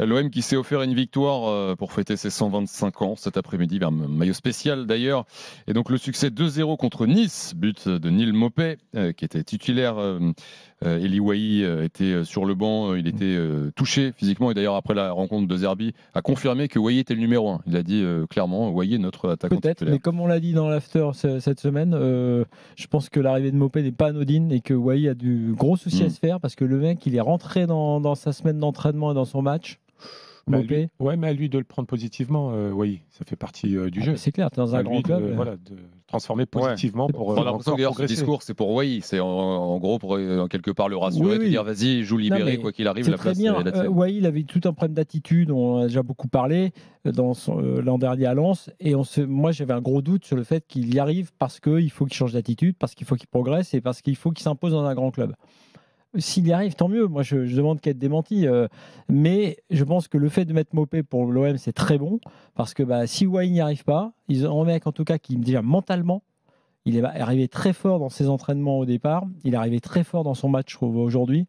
L'OM qui s'est offert une victoire pour fêter ses 125 ans cet après-midi, un maillot spécial d'ailleurs. Et donc le succès 2-0 contre Nice, but de Neil Maupay qui était titulaire. Eli Wahi était sur le banc, il était touché physiquement et d'ailleurs après la rencontre de Zerbi a confirmé que Wahi était le numéro 1. Il a dit clairement Wahi est notre attaquant peut-être, titulaire. mais comme on l'a dit dans l'after cette semaine, je pense que l'arrivée de Maupay n'est pas anodine et que Wahi a du gros souci à se faire parce que le mec il est rentré dans sa semaine d'entraînement et dans son match. Lui, ouais, mais à lui de le prendre positivement, oui, ça fait partie du jeu. C'est clair, tu es dans un grand club. Voilà, de transformer positivement pour. On a l'impression que ce discours, c'est pour Wahi. C'est en gros pour quelque part le rassurer, te dire vas-y, joue libéré, quoi qu'il arrive. C'est très bien. Wahi, il avait tout un problème d'attitude, on en a déjà beaucoup parlé l'an dernier à Lens. Et moi, j'avais un gros doute sur le fait qu'il y arrive parce qu'il faut qu'il change d'attitude, parce qu'il faut qu'il progresse et parce qu'il faut qu'il s'impose dans un grand club. S'il y arrive, tant mieux. Moi, je demande qu'à être démenti. Mais je pense que le fait de mettre Maupay pour l'OM, c'est très bon. Parce que si Wahi n'y arrive pas, ils ont un mec, en tout cas, qui, déjà mentalement, il est arrivé très fort dans ses entraînements au départ. Il est arrivé très fort dans son match, je trouve, aujourd'hui.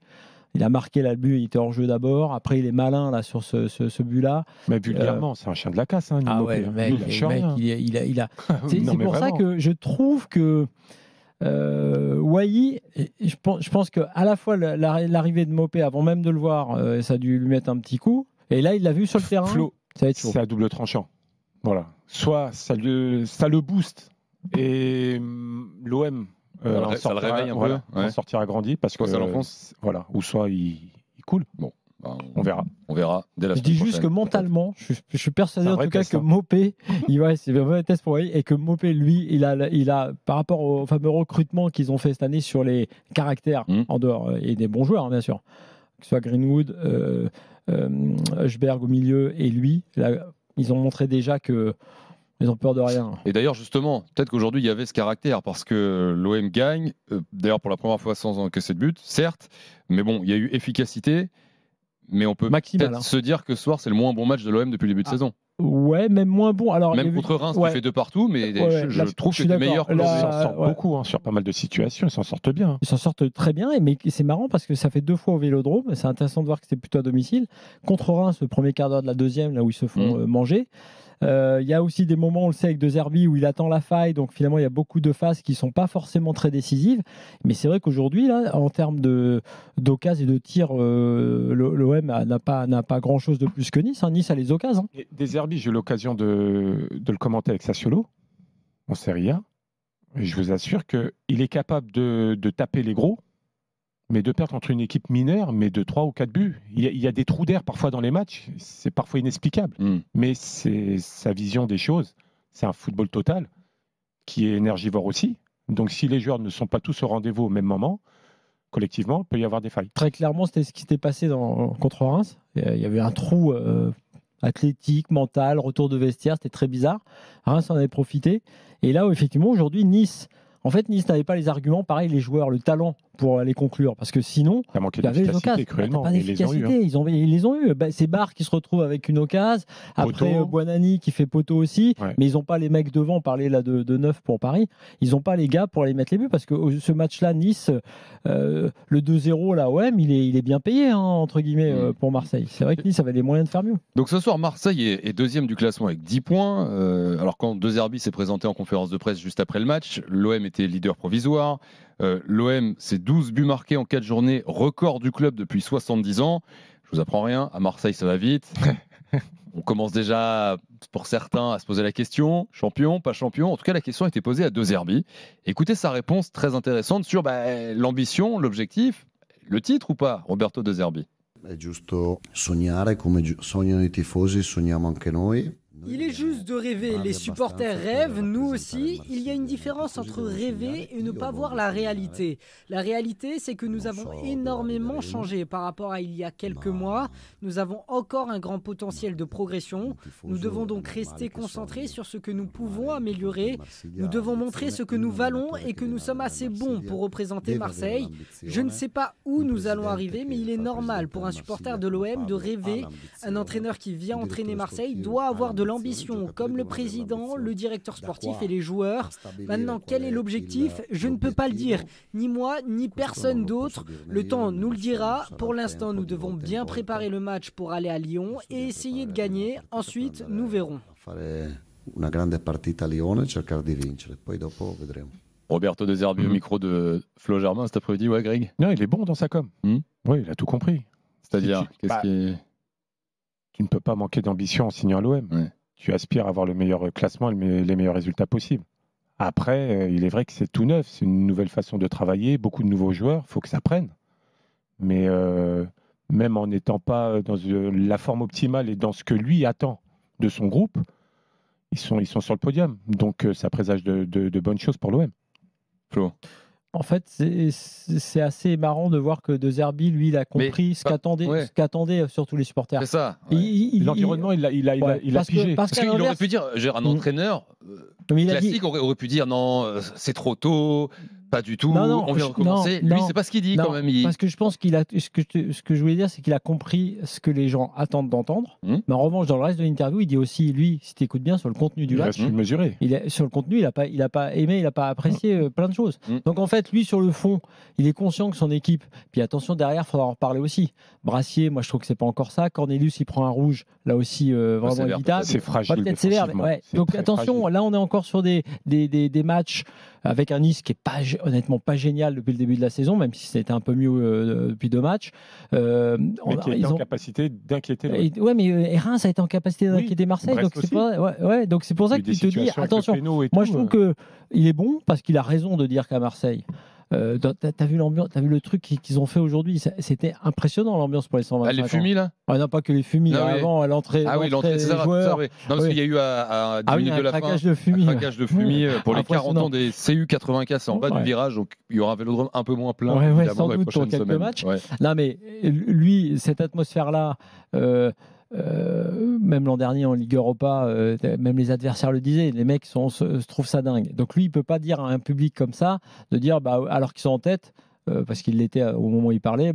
Il a marqué le but, il était hors jeu d'abord. Après, il est malin là, sur ce but-là. Mais vulgairement, c'est un chien de la casse. C'est pour ça que je trouve que Wahi, je pense qu'à la fois l'arrivée de Maupay, avant même de le voir, ça a dû lui mettre un petit coup. Et là, il l'a vu sur le terrain. Flo, ça va être chaud. C'est à double tranchant. Voilà. Soit ça le booste et l'OM ça le réveille un peu. En sortira grandi parce que ça l'enfonce. Voilà. Ou soit il coule. Bon. On verra. On verra dès la Je dis juste que mentalement, je suis persuadé en tout cas que Maupay, c'est un vrai test pour lui, et que Maupay, lui, il a par rapport au fameux recrutement qu'ils ont fait cette année sur les caractères en dehors, et des bons joueurs, bien sûr, que ce soit Greenwood, Höjbjerg au milieu, et lui, là, ils ont montré déjà que ils ont peur de rien. Et d'ailleurs, justement, peut-être qu'aujourd'hui, il y avait ce caractère, parce que l'OM gagne, d'ailleurs pour la première fois sans encaisser de but, certes, mais bon, il y a eu efficacité. Mais on peut peut-être se dire que ce soir, c'est le moins bon match de l'OM depuis le début de saison. Ouais, même moins bon. Alors, même contre Reims, qui fait deux partout, mais je trouve que c'est meilleur que Ils s'en sortent beaucoup sur pas mal de situations, ils s'en sortent bien. Ils s'en sortent très bien, mais c'est marrant parce que ça fait 2 fois au Vélodrome. C'est intéressant de voir que c'était plutôt à domicile. Contre Reims, le premier quart d'heure de la deuxième, là où ils se font manger. Il y a aussi des moments, on le sait, avec De Zerbi où il attend la faille, donc finalement il y a beaucoup de phases qui ne sont pas forcément très décisives. Mais c'est vrai qu'aujourd'hui, là, en termes d'occasions et de tirs, l'OM n'a pas grand-chose de plus que Nice. Nice a les occasions. De Zerbi, j'ai eu l'occasion de le commenter avec Sassuolo en Serie A. Et je vous assure qu'il est capable de taper les gros, mais de perdre contre une équipe mineure, mais de 3 ou 4 buts. Il y a des trous d'air parfois dans les matchs, c'est parfois inexplicable. Mais c'est sa vision des choses. C'est un football total qui est énergivore aussi. Donc si les joueurs ne sont pas tous au rendez-vous au même moment, collectivement, il peut y avoir des failles. Très clairement, c'était ce qui s'était passé contre Reims. Il y avait un trou athlétique, mental, retour de vestiaire, c'était très bizarre. Reims en avait profité. Et là, effectivement, aujourd'hui, Nice n'avait pas les arguments, pareil, les joueurs, le talent pour aller conclure. Parce que sinon, il y avait les occasions. Cruellement. Pas d'efficacité. Ils les ont eu. C'est Barre qui se retrouve avec une occasion. Après, Buonanni qui fait poteau aussi. Ouais. Mais ils n'ont pas les mecs devant. On parlait là de 9 pour Paris. Ils n'ont pas les gars pour aller mettre les buts. Parce que ce match-là, Nice, le 2-0, là, OM, il est bien payé, entre guillemets, pour Marseille. C'est vrai que Nice avait les moyens de faire mieux. Donc ce soir, Marseille est deuxième du classement avec 10 points. Alors quand De Zerbi s'est présenté en conférence de presse juste après le match, l'OM était leader provisoire. L'OM, c'est 12 buts marqués en 4 journées, record du club depuis 70 ans. Je vous apprends rien, à Marseille ça va vite. On commence déjà, pour certains, à se poser la question, champion, pas champion. En tout cas, la question a été posée à De Zerbi. Écoutez sa réponse très intéressante sur l'ambition, l'objectif, le titre ou pas, Roberto De Zerbi. È giusto sognare come sognano i tifosi, sogniamo anche noi. Il est juste de rêver, les supporters rêvent, nous aussi. Il y a une différence entre rêver et ne pas voir la réalité. La réalité, c'est que nous avons énormément changé par rapport à il y a quelques mois. Nous avons encore un grand potentiel de progression. Nous devons donc rester concentrés sur ce que nous pouvons améliorer. Nous devons montrer ce que nous valons et que nous sommes assez bons pour représenter Marseille. Je ne sais pas où nous allons arriver, mais il est normal pour un supporter de l'OM de rêver. Un entraîneur qui vient entraîner Marseille doit avoir de l'ambition, comme le président, le directeur sportif et les joueurs. Maintenant, quel est l'objectif? Je ne peux pas le dire. Ni moi, ni personne d'autre. Le temps nous le dira. Pour l'instant, nous devons bien préparer le match pour aller à Lyon et essayer de gagner. Ensuite, nous verrons. Una grande partita a Lione e cercare di vincere, poi dopo vedremo. Roberto De Zerbi au micro de Flo Germain cet après-midi, ouais, Greg? Non, il est bon dans sa com. Oui, il a tout compris. C'est-à-dire, tu ne peux pas manquer d'ambition en signant à l'OM. Ouais. Tu aspires à avoir le meilleur classement et les meilleurs résultats possibles. Après, il est vrai que c'est tout neuf, c'est une nouvelle façon de travailler, beaucoup de nouveaux joueurs, il faut que ça prenne. Mais même en n'étant pas dans la forme optimale et dans ce que lui attend de son groupe, ils sont sur le podium. Donc ça présage de bonnes choses pour l'OM. Flo. En fait, c'est assez marrant de voir que De Zerbi, lui, il a compris ce qu'attendaient surtout les supporters. C'est ça. Ouais. L'environnement, il a pigé. Parce qu'il aurait pu dire, un entraîneur classique aurait pu dire non, c'est trop tôt, pas du tout, on vient de recommencer. Lui, c'est pas ce qu'il dit quand même. Parce que je pense ce que je voulais dire, c'est qu'il a compris ce que les gens attendent d'entendre. Mais en revanche, dans le reste de l'interview, il dit aussi, lui, si tu écoutes bien sur le contenu du match, mesuré. Sur le contenu, il n'a pas aimé, il n'a pas apprécié plein de choses. Donc en fait, lui, sur le fond, il est conscient que son équipe, puis attention, derrière, il faudra en reparler aussi. Brassier, moi je trouve que c'est pas encore ça. Cornelius, il prend un rouge, là aussi, vraiment évitable. C'est fragile. Peut-être sévère. Donc attention, fragile. Là on est encore sur des matchs avec un Nice qui est pas, honnêtement pas génial depuis le début de la saison, même si c'était un peu mieux depuis 2 matchs. Mais qui est en capacité d'inquiéter. Ouais, mais Reims a été en capacité d'inquiéter Marseille. Donc c'est, donc c'est pour ça que tu te dis, attention, moi je trouve qu'il est bon parce qu'il a raison de dire qu'à Marseille, t'as vu l'ambiance, t'as vu le truc qu'ils ont fait aujourd'hui, c'était impressionnant l'ambiance pour les 125 les fumis là. Non, pas que les fumis, avant à l'entrée. Ah oui, l'entrée des joueurs. Non, parce qu'il y a eu à 10 minutes de la fin un craquage de fumis pour les 40 ans des CU 95 en bas du virage, donc il y aura un vélodrome un peu moins plein évidemment sans dans les doute pour quelques semaines. matchs. Non mais lui, cette atmosphère là. Même l'an dernier en Ligue Europa, même les adversaires le disaient, les mecs se trouvent ça dingue. Donc lui, il peut pas dire à un public comme ça, de dire, alors qu'ils sont en tête, parce qu'il l'était au moment où il parlait,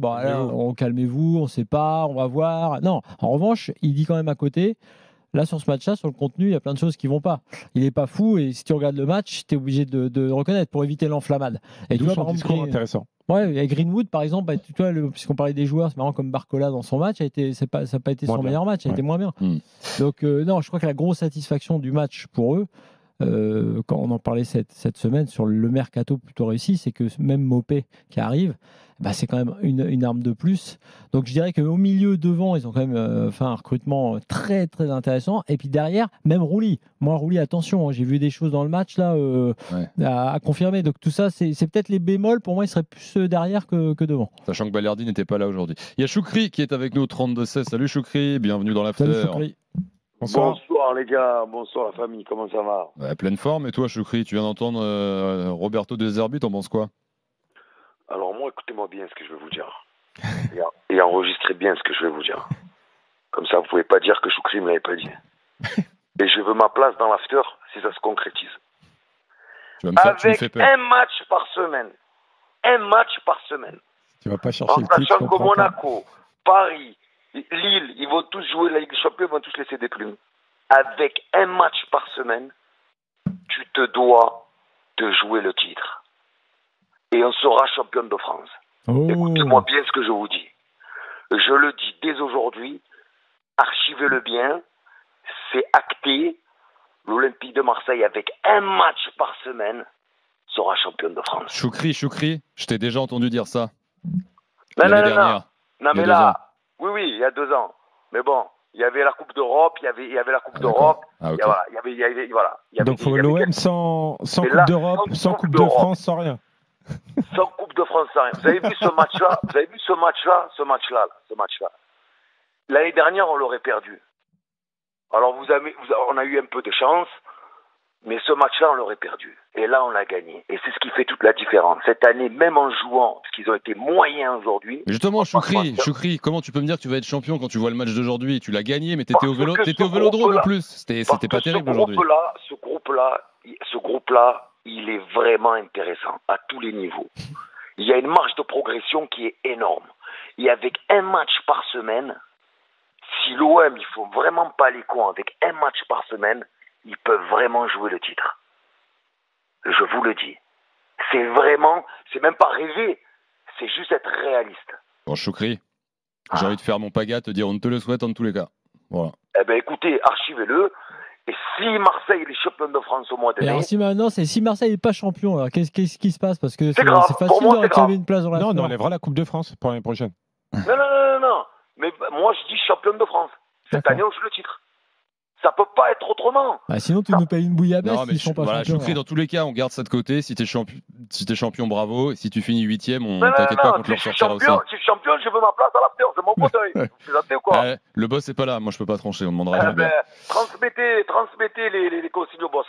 calmez-vous, on ne sait pas, on va voir. Non, en revanche, il dit quand même à côté, là sur ce match-là, sur le contenu, il y a plein de choses qui vont pas. Il n'est pas fou et si tu regardes le match, tu es obligé de reconnaître pour éviter l'enflammade. Et tu vois, par exemple, intéressant. Ouais, et Greenwood, par exemple, puisqu'on parlait des joueurs, c'est marrant comme Barcola dans son match, ça n'a pas été son meilleur match, ça a été moins bien. Donc, non, je crois que la grosse satisfaction du match pour eux, quand on en parlait cette semaine sur le mercato plutôt réussi, c'est que même Mopé qui arrive, c'est quand même une arme de plus. Donc je dirais qu'au milieu, devant, ils ont quand même fait un recrutement très très intéressant. Et puis derrière, même Rouli. Moi, Rouli, attention, j'ai vu des choses dans le match là à confirmer. Donc tout ça, c'est peut-être les bémols. Pour moi, il serait plus derrière que devant. Sachant que Balerdi n'était pas là aujourd'hui. Il y a Choukri qui est avec nous, 32-16. Salut Choukri, bienvenue dans l'after. Salut Choukri. Bonsoir les gars, bonsoir la famille, comment ça va? Pleine forme. Et toi Choukri, tu viens d'entendre Roberto De Zerbi, t'en penses quoi? Alors moi, écoutez-moi bien ce que je vais vous dire. Et enregistrez bien ce que je vais vous dire. Comme ça, vous pouvez pas dire que Choukri me l'avait pas dit. Et je veux ma place dans l'after si ça se concrétise. Avec un match par semaine. Un match par semaine. Tu vas pas chercher en sachant que Monaco, Paris, Lille, ils vont tous jouer la Ligue des Champions, ils vont tous laisser des plumes. Avec un match par semaine, tu te dois de jouer le titre. Et on sera champion de France. Écoutez-moi bien ce que je vous dis. Je le dis dès aujourd'hui, archivez-le bien, c'est acté. L'Olympique de Marseille, avec un match par semaine, sera champion de France. Choukri, je t'ai déjà entendu dire ça. Non, mais là... Oui, il y a 2 ans. Mais bon, il y avait la Coupe d'Europe, il y avait la Coupe d'Europe. Okay. Donc, il faut l'OM sans Coupe d'Europe, sans Coupe de France, sans rien. Sans Coupe de France, sans rien. Vous avez vu ce match-là? L'année dernière, on l'aurait perdu. Alors, on a eu un peu de chance, mais ce match-là, on l'aurait perdu. Et là, on l'a gagné. Et c'est ce qui fait toute la différence. Cette année, même en jouant, parce qu'ils ont été moyens aujourd'hui. Mais justement, Choukri, comment tu peux me dire que tu vas être champion quand tu vois le match d'aujourd'hui? Tu l'as gagné, mais t'étais au Vélodrome en plus. C'était pas terrible aujourd'hui. Ce groupe-là, il est vraiment intéressant à tous les niveaux. Il y a une marge de progression qui est énorme. Et avec un match par semaine, si l'OM, ils font vraiment pas les cons avec un match par semaine, ils peuvent vraiment jouer le titre. Je vous le dis. C'est même pas rêver, c'est juste être réaliste. Bon, Choukri, j'ai envie de faire mon paga, te dire on te le souhaite en tous les cas. Voilà. Eh ben écoutez, archivez-le. Et si Marseille est champion de France au mois de mai... Alors si Marseille n'est pas champion, alors qu'est-ce qui se passe? Parce que c'est grave. facile Pour moi, de c'est grave. réclamer une place dans la Non, on finale. enlèvera la Coupe de France pour l'année prochaine. Non. Mais moi, je dis champion de France. Cette D'accord. année, on joue le titre. Ça peut pas être autrement. Bah, sinon, tu nous payes une bouillabaisse Non, mais s'ils sont pas voilà, champions. Choukri, dans tous les cas, on garde ça de côté. Si t'es champion, bravo. Et si tu finis 8e, on Non, t'inquiète pas qu'on te si le je suis ressortira aussi. champion, si je suis champion, je veux ma place à l'after. C'est mon fauteuil. C'est l'after ou quoi? Le boss est pas là. Moi, je peux pas trancher. On demandera à Gilbert. Transmettez les consignes au boss.